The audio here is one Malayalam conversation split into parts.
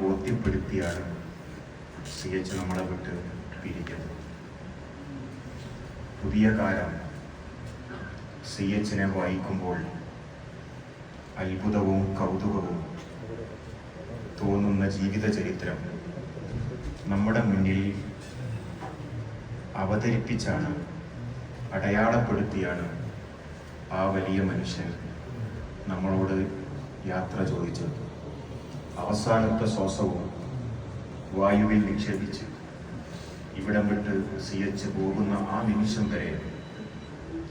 ബോധ്യപ്പെടുത്തിയാണ് CH നമ്മളെ വിട്ട് പിരിഞ്ഞത്. പുതിയ കാലം CHനെ വായിക്കുമ്പോൾ അത്ഭുതവും കൗതുകവും തോന്നുന്ന ജീവിത ചരിത്രം നമ്മുടെ മുന്നിൽ അവതരിപ്പിച്ചാണ്, അടയാളപ്പെടുത്തിയാണ് ആ വലിയ മനുഷ്യൻ നമ്മളോട് യാത്ര ചോദിച്ചത്. അവസാനത്തെ ശ്വാസവും വായുവിൽ നിക്ഷേപിച്ച് ഇവിടം വിട്ട് CH പോകുന്ന ആ നിമിഷം വരെ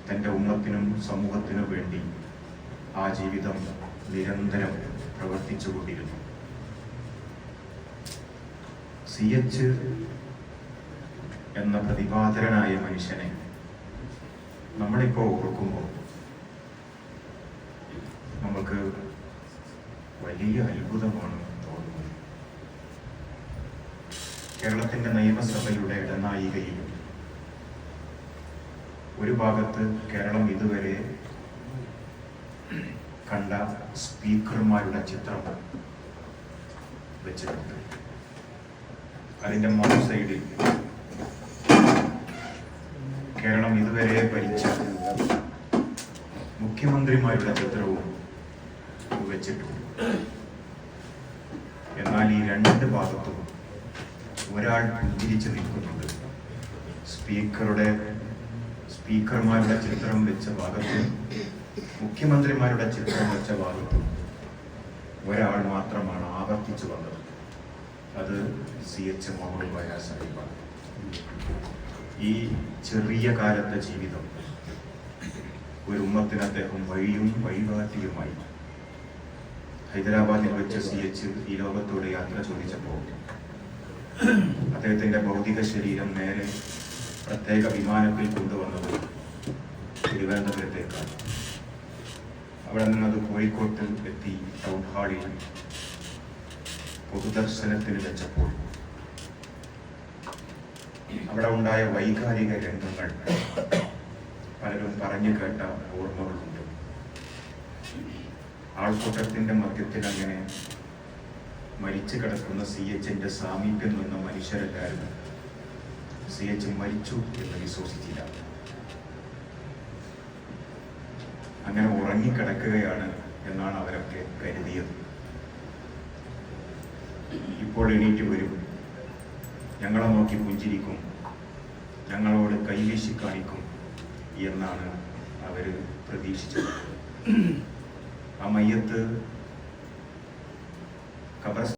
തൻ്റെ ഉമ്മത്തിനും സമൂഹത്തിനും വേണ്ടി ആ ജീവിതം നിരന്തരം പ്രവർത്തിച്ചുകൊണ്ടിരുന്നു. CH എന്ന പ്രതിഭാധരനായ മനുഷ്യനെ നമ്മളിപ്പോൾ ഓർക്കുമ്പോൾ നമുക്ക് വലിയ അത്ഭുതമാണ് തോന്നുന്നത്. കേരളത്തിൻ്റെ നിയമസഭയുടെ ഇടനായികയിൽ ഒരു ഭാഗത്ത് കേരളം ഇതുവരെ കണ്ട സ്പീക്കർമാരുടെ ചിത്രം വെച്ചിട്ടുണ്ട്. അതിൻ്റെ മറു സൈഡിൽ കേരളം ഇതുവരെ ഭരിച്ച മുഖ്യമന്ത്രിമാരുടെ ചിത്രവും വെച്ചിട്ടുണ്ട്. എന്നാൽ ഈ രണ്ട് ഭാഗത്തും ഒരാൾ പുഞ്ചിരിച്ച് നിൽക്കുന്നുണ്ട്. സ്പീക്കർമാരുടെ ചിത്രം വെച്ച ഭാഗത്തും മുഖ്യമന്ത്രിമാരുടെ ചിത്രം വെച്ച ഭാഗത്തും ഒരാൾ മാത്രമാണ് ആവർത്തിച്ചു വന്നത്. അത് CH മുഹമ്മദ് കോയ സാഹിബാണ്. ഈ ചെറിയ കാലത്തെ ജീവിതം ഒരു ഉമ്മത്തിന് അദ്ദേഹം വഴിയും വഴികാട്ടിയുമായി. ഹൈദരാബാദിൽ വെച്ച് CH ഈ ലോകത്തോട് യാത്ര ചോദിച്ചപ്പോൾ അദ്ദേഹത്തിന്റെ ഭൗതിക ശരീരം നേരെ പ്രത്യേക വിമാനത്തിൽ കൊണ്ടുവന്നത് തിരുവനന്തപുരത്തേക്കാണ്. അവിടെ നിന്നത് കോഴിക്കോട്ട് എത്തി ടൗൺ ഹാളിൽ പൊതുദർശനത്തിന് വെച്ചപ്പോൾ അവിടെ ഉണ്ടായ വൈകാരിക രംഗങ്ങൾ പലരും പറഞ്ഞു കേട്ട ഓർമ്മകളുണ്ട്. ആൾക്കൂട്ടത്തിന്റെ മധ്യത്തിൽ അങ്ങനെ മരിച്ചു കിടക്കുന്ന CHന്റെ സാമീപ്യം നിന്ന മനുഷ്യരെല്ലാവരും CH മരിച്ചു എന്ന് വിശ്വസിച്ചില്ല. അങ്ങനെ ഉറങ്ങിക്കിടക്കുകയാണ് എന്നാണ് അവരൊക്കെ കരുതിയത്. ഇപ്പോൾ എണീറ്റ് വരും, ഞങ്ങളെ നോക്കി പുഞ്ചിരിക്കും, ഞങ്ങളോട് കൈവീശി കാണിക്കും എന്നാണ് അവർ പ്രതീക്ഷിച്ചത്. ആ മയ്യത്ത് ഖബർ